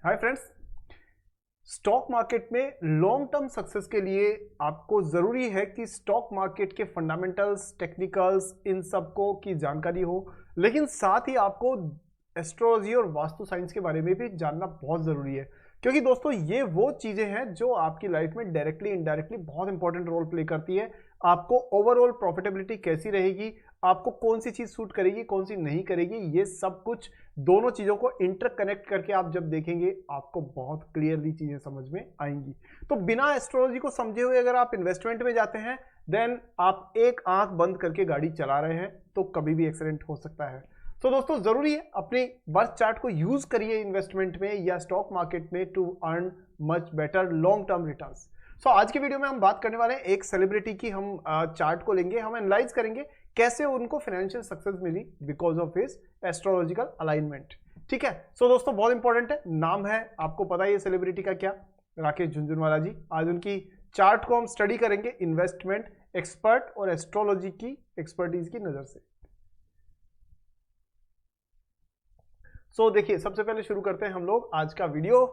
Hi friends. Stock market में long term success के लिए आपको ज़रूरी है कि स्टॉक मार्केट के फंडामेंटल्स, टेक्निकल्स, इन सबको की जानकारी हो, लेकिन साथ ही आपको एस्ट्रोलॉजी और वास्तु साइंस के बारे में भी जानना बहुत ज़रूरी है, क्योंकि दोस्तों ये वो चीज़ें हैं जो आपकी लाइफ में डायरेक्टली इनडायरेक्टली बहुत इंपॉर्टेंट रोल प्ले करती है। आपको ओवरऑल प्रॉफिटेबिलिटी कैसी रहेगी, आपको कौन सी चीज़ सूट करेगी, कौन सी नहीं करेगी, ये सब कुछ दोनों चीज़ों को इंटरकनेक्ट करके आप जब देखेंगे आपको बहुत क्लियरली चीज़ें समझ में आएंगी। तो बिना एस्ट्रोलॉजी को समझे हुए अगर आप इन्वेस्टमेंट में जाते हैं, देन आप एक आंख बंद करके गाड़ी चला रहे हैं तो कभी भी एक्सीडेंट हो सकता है। तो दोस्तों ज़रूरी है अपनी बर्थ चार्ट को यूज़ करिए इन्वेस्टमेंट में या स्टॉक मार्केट में to earn much better long term returns. So आज की वीडियो में हम बात करने वाले हैं एक सेलिब्रिटी की। हम चार्ट को लेंगे, हम एनालाइज करेंगे कैसे उनको फाइनेंशियल सक्सेस मिली because of his astrological alignment. ठीक है। सो दोस्तों बहुत इंपॉर्टेंट है, नाम है आपको पता है ये सेलिब्रिटी का क्या, राकेश झुनझुनवाला जी। आज उनकी चार्ट को हम स्टडी करेंगे इन्वेस्टमेंट एक्सपर्ट और एस्ट्रोलॉजी की एक्सपर्टीज की नजर से। सो देखिए, सबसे पहले शुरू करते हैं हम लोग आज का वीडियो।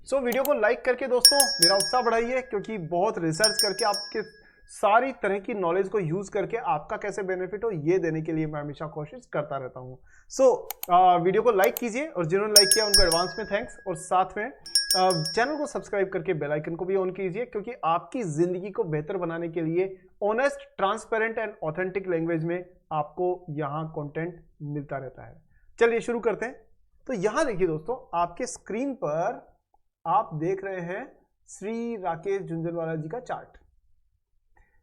सो वीडियो को लाइक करके दोस्तों मेरा उत्साह बढ़ाइए, क्योंकि बहुत रिसर्च करके आपके सारी तरह की नॉलेज को यूज करके आपका कैसे बेनिफिट हो ये देने के लिए मैं हमेशा कोशिश करता रहता हूं। सो वीडियो को लाइक कीजिए और जिन्होंने लाइक किया उनको एडवांस में थैंक्स, और साथ में चैनल को सब्सक्राइब करके बेल आइकन को भी ऑन कीजिए, क्योंकि आपकी जिंदगी को बेहतर बनाने के लिए honest, transparent and authentic language में आपको यहाँ कंटेंट मिलता रहता है। चलिए शुरू करते हैं। तो यहाँ देखिए दोस्तों, आपके स्क्रीन पर आप देख रहे हैं श्री राकेश झुनझुनवाला जी का चार्ट।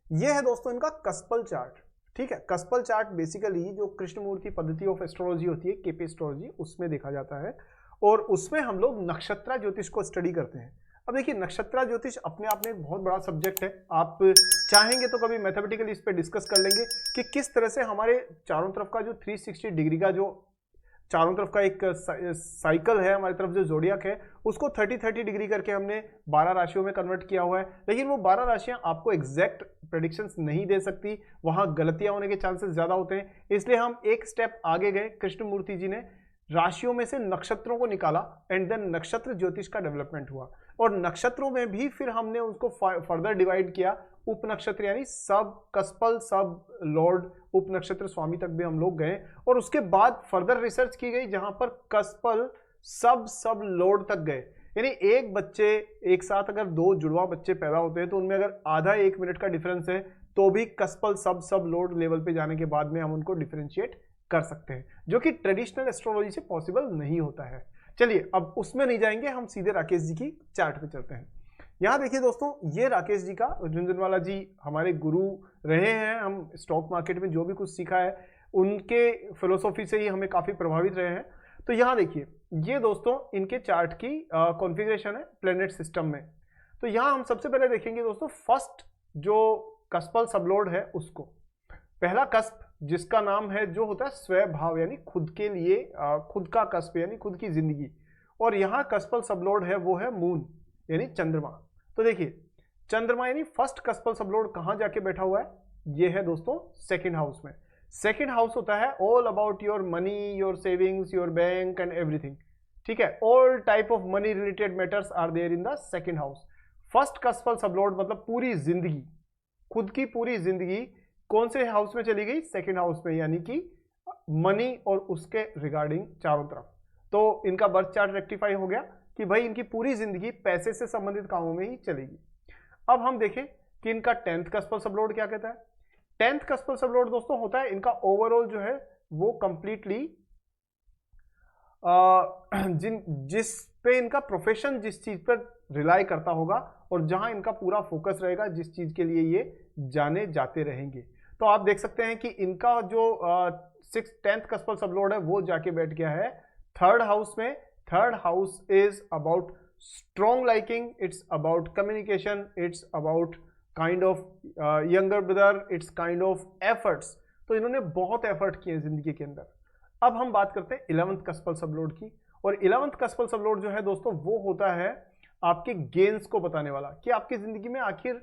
यह है दोस्तों इनका कस्पल चार्ट। ठीक है। कस्पल चार्ट बेसिकली जो कृष्णमूर्ति पद्धति ऑफ एस्ट्रोलॉजी होती है, केपी एस्ट्रोलॉजी, उसमें देखा जाता है और उसमें हम लोग नक्षत्रा ज्योतिष को स्टडी करते हैं। अब देखिए, नक्षत्रा ज्योतिष अपने आप में एक बहुत बड़ा सब्जेक्ट है। आप चाहेंगे तो कभी मैथमेटिकली इस पर डिस्कस कर लेंगे कि किस तरह से हमारे चारों तरफ का जो 360 डिग्री का जो चारों तरफ का एक साइकिल है, हमारी तरफ जो जोडियाक है, उसको 30-30 डिग्री करके हमने 12 राशियों में कन्वर्ट किया हुआ है। लेकिन वो 12 राशियां आपको एग्जैक्ट प्रेडिक्शंस नहीं दे सकती, वहां गलतियां होने के चांसेस ज्यादा होते हैं। इसलिए हम एक स्टेप आगे गए, कृष्णमूर्ति जी ने राशियों में से नक्षत्रों को निकाला एंड देन नक्षत्र ज्योतिष का डेवलपमेंट हुआ। और नक्षत्रों में भी फिर हमने उसको फर्दर डिवाइड किया, उप नक्षत्र यानी सब कस्पल, सब लॉर्ड, उप नक्षत्र स्वामी तक भी हम लोग गए। और उसके बाद फर्दर रिसर्च की गई जहां पर कस्पल सब लॉर्ड तक गए। यानी एक बच्चे एक साथ अगर दो जुड़वा बच्चे पैदा होते हैं तो उनमें अगर आधा 1 मिनट का डिफरेंस है तो भी कस्पल सब लॉर्ड लेवल पे जाने के बाद में हम उनको डिफरेंशिएट कर सकते हैं, जो कि ट्रेडिशनल एस्ट्रोलॉजी से पॉसिबल नहीं होता है। चलिए अब उसमें नहीं जाएंगे, हम सीधे राकेश जी की चार्ट पे चलते हैं। यहाँ देखिए दोस्तों, ये राकेश जी का, झुनझुनवाला जी हमारे गुरु रहे हैं। हम स्टॉक मार्केट में जो भी कुछ सीखा है उनके फिलोसॉफी से ही हमें काफी प्रभावित रहे हैं। तो यहाँ देखिए, ये दोस्तों इनके चार्ट की कॉन्फ़िगरेशन है प्लेनेट सिस्टम में। तो यहाँ हम सबसे पहले देखेंगे दोस्तों फर्स्ट जो कस्पल सबलॉर्ड है उसको। पहला कस्प जिसका नाम है जो होता है स्वभाव, यानी खुद के लिए खुद का कस्प यानी खुद की जिंदगी। और यहाँ कस्पल सबलॉर्ड है वो है मून यानी चंद्रमा। तो देखिए, चंद्रमा यानी फर्स्ट कस्पल सबलॉर्ड कहाँ जाके बैठा हुआ है, ये है दोस्तों सेकंड हाउस में। सेकंड हाउस होता है all about your money, your savings, your bank and everything. ठीक है। All type of money related matters are there in the second house. First cuspal sublord मतलब पूरी जिंदगी, खुद की पूरी जिंदगी कौन से हाउस में चली गई, सेकंड हाउस में, यानी कि मनी और उसके रिगार्डिंग चारों तरफ। तो इनका बर्थ चार्ट रेक्टिफाई हो गया कि भाई इनकी पूरी जिंदगी पैसे से संबंधित कामों में ही चलेगी। अब हम देखें कि इनका 10th कस्पल सबलॉर्ड क्या कहता है। 10th कस्पल सबलॉर्ड दोस्तों होता है इनका ओवरऑल जो है वो कंप्लीटली जिस पे इनका प्रोफेशन जिस चीज पर रिलाई करता होगा और जहां इनका पूरा फोकस रहेगा, जिस चीज के लिए ये जाने जाते रहेंगे। तो आप देख सकते हैं कि इनका जो 10th कस्पल सबलॉर्ड है वो जाके बैठ गया है थर्ड हाउस में। Third house is about strong liking, it's about communication, it's about kind of younger brother, it's kind of efforts. तो इन्होंने बहुत एफर्ट किए जिंदगी के अंदर। अब हम बात करते हैं 11th कस्पल सबलॉर्ड की। और 11th कस्पल सबलॉर्ड जो है दोस्तों वो होता है आपके गेन्स को बताने वाला, कि आपकी जिंदगी में आखिर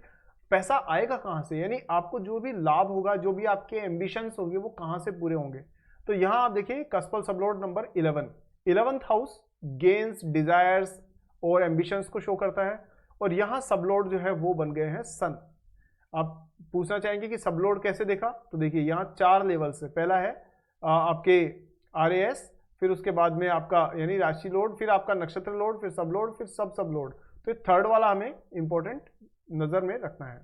पैसा आएगा कहां से, यानी आपको जो भी लाभ होगा, जो भी आपके एम्बिशंस होंगे, वो कहां से पूरे होंगे। तो यहां आप देखिए कस्पल sublord number 11, 11th house gains, desires और एम्बिशंस को शो करता है। और यहां सबलॉर्ड जो है वो बन गए हैं सन। आप पूछना चाहेंगे कि सबलॉर्ड कैसे देखा, तो देखिए यहाँ 4 लेवल से, पहला है आपके RAS, फिर उसके बाद में आपका यानी राशि लोड, फिर आपका नक्षत्र लोड, फिर सब लोड, फिर सब लोड। तो थर्ड वाला हमें इंपॉर्टेंट नजर में रखना है।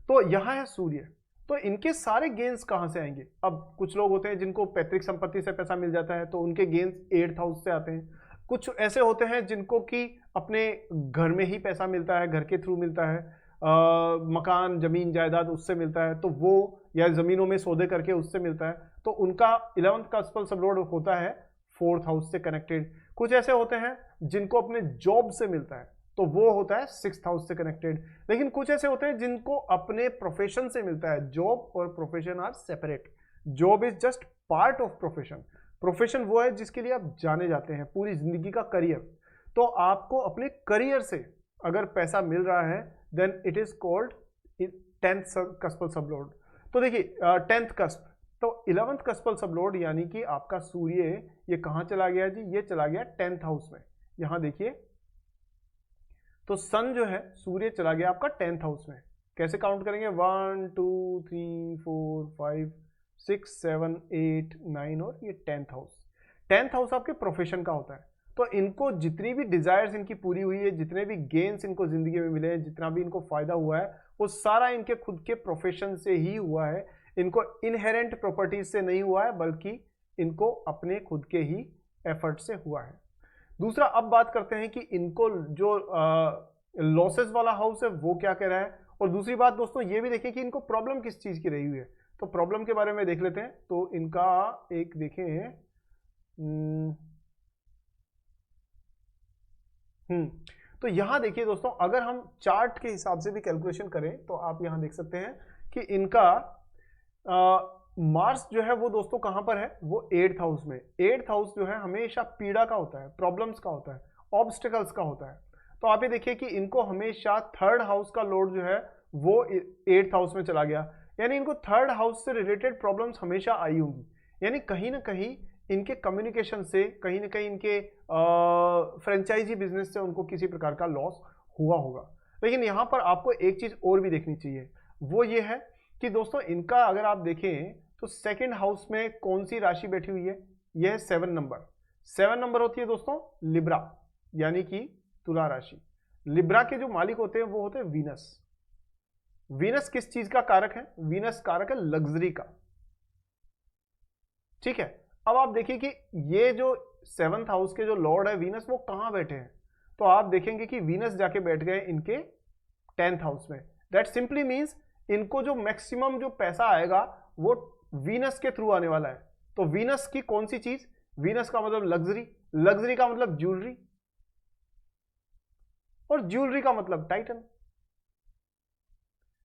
तो यहां है सूर्य, तो इनके सारे गेन्स कहां से आएंगे। अब कुछ लोग होते हैं जिनको पैतृक संपत्ति से पैसा मिल जाता है, तो उनके गेन्स 8th हाउस से आते हैं। कुछ ऐसे होते हैं जिनको कि अपने घर में ही पैसा मिलता है, घर के थ्रू मिलता है, मकान, जमीन, जायदाद उससे मिलता है, तो वो या जमीनों में सौदे करके उससे मिलता है, तो उनका 11th का सबलॉर्ड होता है 4th हाउस से कनेक्टेड। कुछ ऐसे होते हैं जिनको अपने जॉब से मिलता है, तो वो होता है 6th हाउस से कनेक्टेड। लेकिन कुछ ऐसे होते हैं जिनको अपने प्रोफेशन से मिलता है। जॉब और profession are separate. Job is just part of profession. Profession वो है जिसके लिए आप जाने जाते हैं, पूरी जिंदगी का करियर। तो आपको अपने करियर से अगर पैसा मिल रहा है, then it is called 10th cuspal sublord. तो देखिए 10th कस्प, तो 11th कस्पल सबलॉर्ड यानी कि आपका सूर्य ये कहां चला गया जी, ये चला गया 10th हाउस में। यहां देखिए तो सन जो है, सूर्य चला गया आपका 10th हाउस में। कैसे काउंट करेंगे, 1 2 3 4 5 6 7 8 9 और ये 10th हाउस। 10th हाउस आपके प्रोफेशन का होता है। तो इनको जितनी भी डिजायर्स इनकी पूरी हुई है, जितने भी गेन्स इनको जिंदगी में मिले हैं, जितना भी इनको फायदा हुआ है, वो सारा इनके खुद के प्रोफेशन से ही हुआ है। इनको इनहेरेंट प्रॉपर्टीज से नहीं हुआ है, बल्कि इनको अपने खुद के ही एफर्ट से हुआ है। दूसरा, अब बात करते हैं कि इनको जो लॉसेस वाला हाउस है वो क्या कह रहा है। और दूसरी बात दोस्तों ये भी देखिए कि इनको प्रॉब्लम किस चीज की रही हुई है। तो प्रॉब्लम के बारे में देख लेते हैं। तो इनका एक देखें, तो यहां देखिए दोस्तों, अगर हम चार्ट के हिसाब से भी कैलकुलेशन करें तो आप यहां देख सकते हैं कि इनका मार्स जो है वो दोस्तों कहां पर है, वो 8th हाउस में। 8th हाउस जो है हमेशा पीड़ा का होता है, प्रॉब्लम्स का होता है, ऑब्स्टिकल्स का होता है। तो आप ये देखिए कि इनको हमेशा 3rd हाउस का लोड जो है वो 8th हाउस में चला गया, यानी इनको 3rd हाउस से रिलेटेड प्रॉब्लम्स हमेशा आई होंगी। यानी कहीं ना कहीं इनके कम्युनिकेशन से, कहीं ना कहीं इनके फ्रेंचाइजी बिजनेस से उनको किसी प्रकार का लॉस हुआ होगा। लेकिन यहां पर आपको एक चीज और भी देखनी चाहिए, वो ये है कि दोस्तों इनका अगर आप देखें तो 2nd हाउस में कौन सी राशि बैठी हुई है, यह है 7 नंबर। 7 नंबर होती है दोस्तों लिब्रा, यानी कि तुला राशि। लिब्रा के जो मालिक होते हैं वो होते हैं वीनस। वीनस किस चीज का कारक है, वीनस कारक है लग्जरी का। ठीक है, अब आप देखिए कि ये जो 7th हाउस के जो लॉर्ड है वीनस, वो कहां बैठे हैं। तो आप देखेंगे कि वीनस जाके बैठ गए इनके 10th हाउस में। दैट सिंपली मीन्स इनको जो मैक्सिमम जो पैसा आएगा वो वीनस के थ्रू आने वाला है। तो वीनस की कौन सी चीज, वीनस का मतलब लग्जरी, लग्जरी का मतलब ज्वेलरी, और ज्वेलरी का मतलब टाइटन।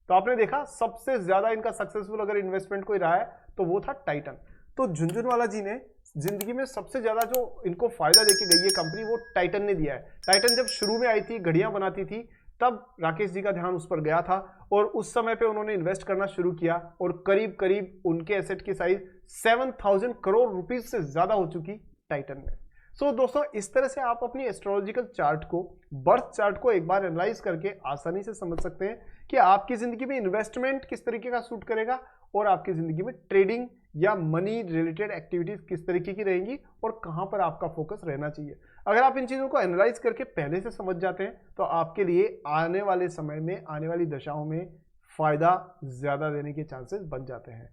तो आपने देखा सबसे ज्यादा इनका सक्सेसफुल अगर इन्वेस्टमेंट कोई रहा है तो वो था टाइटन। तो झुनझुनवाला जी ने जिंदगी में सबसे ज्यादा जो इनको फायदा देके गई है कंपनी, वो टाइटन ने दिया है। टाइटन जब शुरू में आई थी, घड़ियां बनाती थी, तब राकेश जी का ध्यान उस पर गया था और उस समय पे उन्होंने इन्वेस्ट करना शुरू किया और करीब करीब उनके एसेट की साइज 7,000 करोड़ रुपीज से ज्यादा हो चुकी टाइटन में। सो दोस्तों इस तरह से आप अपनी एस्ट्रोलॉजिकल चार्ट को, बर्थ चार्ट को एक बार एनालाइज करके आसानी से समझ सकते हैं कि आपकी जिंदगी में इन्वेस्टमेंट किस तरीके का सूट करेगा और आपकी जिंदगी में ट्रेडिंग या मनी रिलेटेड एक्टिविटीज किस तरीके की रहेंगी और कहां पर आपका फोकस रहना चाहिए। अगर आप इन चीजों को एनालाइज करके पहले से समझ जाते हैं तो आपके लिए आने वाले समय में, आने वाली दशाओं में फायदा ज्यादा देने के चांसेस बन जाते हैं।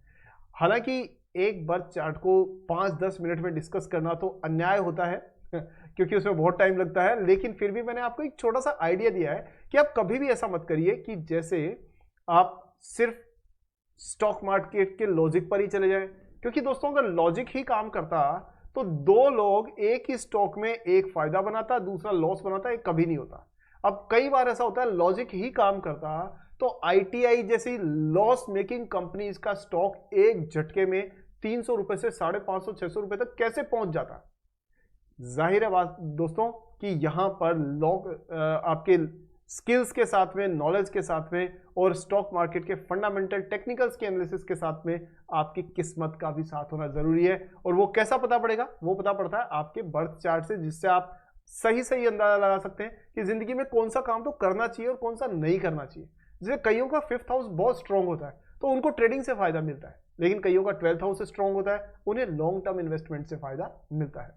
हालांकि एक बर्थ चार्ट को 5-10 मिनट में डिस्कस करना तो अन्याय होता है क्योंकि उसमें बहुत टाइम लगता है, लेकिन फिर भी मैंने आपको एक छोटा सा आइडिया दिया है कि आप कभी भी ऐसा मत करिए कि जैसे आप सिर्फ स्टॉक मार्केट के लॉजिक पर ही चले जाएं, क्योंकि दोस्तों अगर लॉजिक ही काम करता तो दो लोग एक ही स्टॉक में एक फायदा बनाता, दूसरा लॉस बनाता, एक कभी नहीं होता। अब कई बार ऐसा होता है लॉजिक ही काम करता तो ITI जैसी लॉस मेकिंग कंपनीज का स्टॉक एक झटके में 300 रुपए से 550-600 रुपए तक कैसे पहुंच जाता। जाहिर है बात दोस्तों कि यहां पर लोग आपके स्किल्स के साथ में, नॉलेज के साथ में और स्टॉक मार्केट के फंडामेंटल टेक्निकल्स के एनालिसिस के साथ में आपकी किस्मत का भी साथ होना जरूरी है। और वो कैसा पता पड़ेगा? वो पता पड़ता है आपके बर्थ चार्ट से, जिससे आप सही सही अंदाजा लगा सकते हैं कि जिंदगी में कौन सा काम तो करना चाहिए और कौन सा नहीं करना चाहिए। जैसे कईयों का 5th हाउस बहुत स्ट्रांग होता है तो उनको ट्रेडिंग से फायदा मिलता है, लेकिन कईयों का 12th हाउस स्ट्रांग होता है, उन्हें लॉन्ग टर्म इन्वेस्टमेंट से फायदा मिलता है।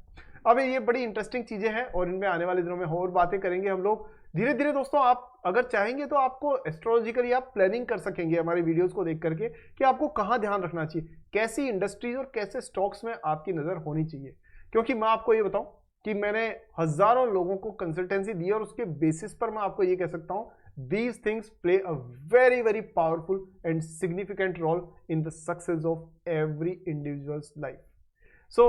अब ये बड़ी इंटरेस्टिंग चीजें हैं और इनमें आने वाले दिनों में और बातें करेंगे हम लोग धीरे धीरे। दोस्तों आप अगर चाहेंगे तो आपको एस्ट्रोलॉजिकली आप प्लानिंग कर सकेंगे हमारे वीडियोस को देख करके कि आपको कहाँ ध्यान रखना चाहिए, कैसी इंडस्ट्रीज और कैसे स्टॉक्स में आपकी नजर होनी चाहिए। क्योंकि मैं आपको ये बताऊं कि मैंने हजारों लोगों को कंसल्टेंसी दी और उसके बेसिस पर मैं आपको ये कह सकता हूं these things play a very very powerful and significant role in the success of every individual's life. So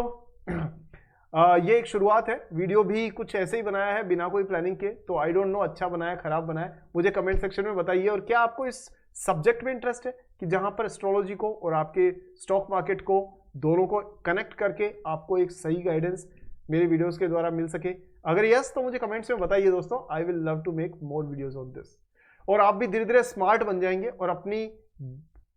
ये एक शुरुआत है, वीडियो भी कुछ ऐसे ही बनाया है बिना कोई प्लानिंग के, तो आई डोंट नो अच्छा बनाया खराब बनाया, मुझे कमेंट सेक्शन में बताइए। और क्या आपको इस सब्जेक्ट में इंटरेस्ट है कि जहां पर एस्ट्रोलॉजी को और आपके स्टॉक मार्केट को दोनों को कनेक्ट करके आपको एक सही गाइडेंस मेरे वीडियोस के द्वारा मिल सके? अगर यस तो मुझे कमेंट्स में बताइए दोस्तों, I will love to make more videos on this. और आप भी धीरे धीरे स्मार्ट बन जाएंगे और अपनी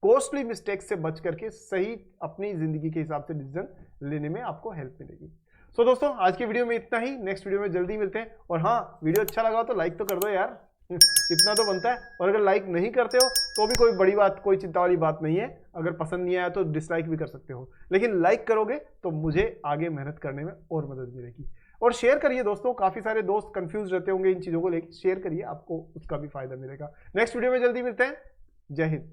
कॉस्टली मिस्टेक से बच करके सही अपनी जिंदगी के हिसाब से डिसीजन लेने में आपको हेल्प मिलेगी। सो दोस्तों आज की वीडियो में इतना ही, नेक्स्ट वीडियो में जल्दी मिलते हैं। और हाँ, वीडियो अच्छा लगा तो लाइक तो कर दो यार इतना तो बनता है। और अगर लाइक नहीं करते हो तो भी कोई बड़ी बात, कोई चिंता वाली बात नहीं है। अगर पसंद नहीं आया तो डिसलाइक भी कर सकते हो, लेकिन लाइक करोगे तो मुझे आगे मेहनत करने में और मदद मिलेगी। और शेयर करिए दोस्तों, काफी सारे दोस्त कंफ्यूज रहते होंगे इन चीजों को लेकर, शेयर करिए, आपको उसका भी फायदा मिलेगा। नेक्स्ट वीडियो में जल्दी मिलते हैं। जय हिंद।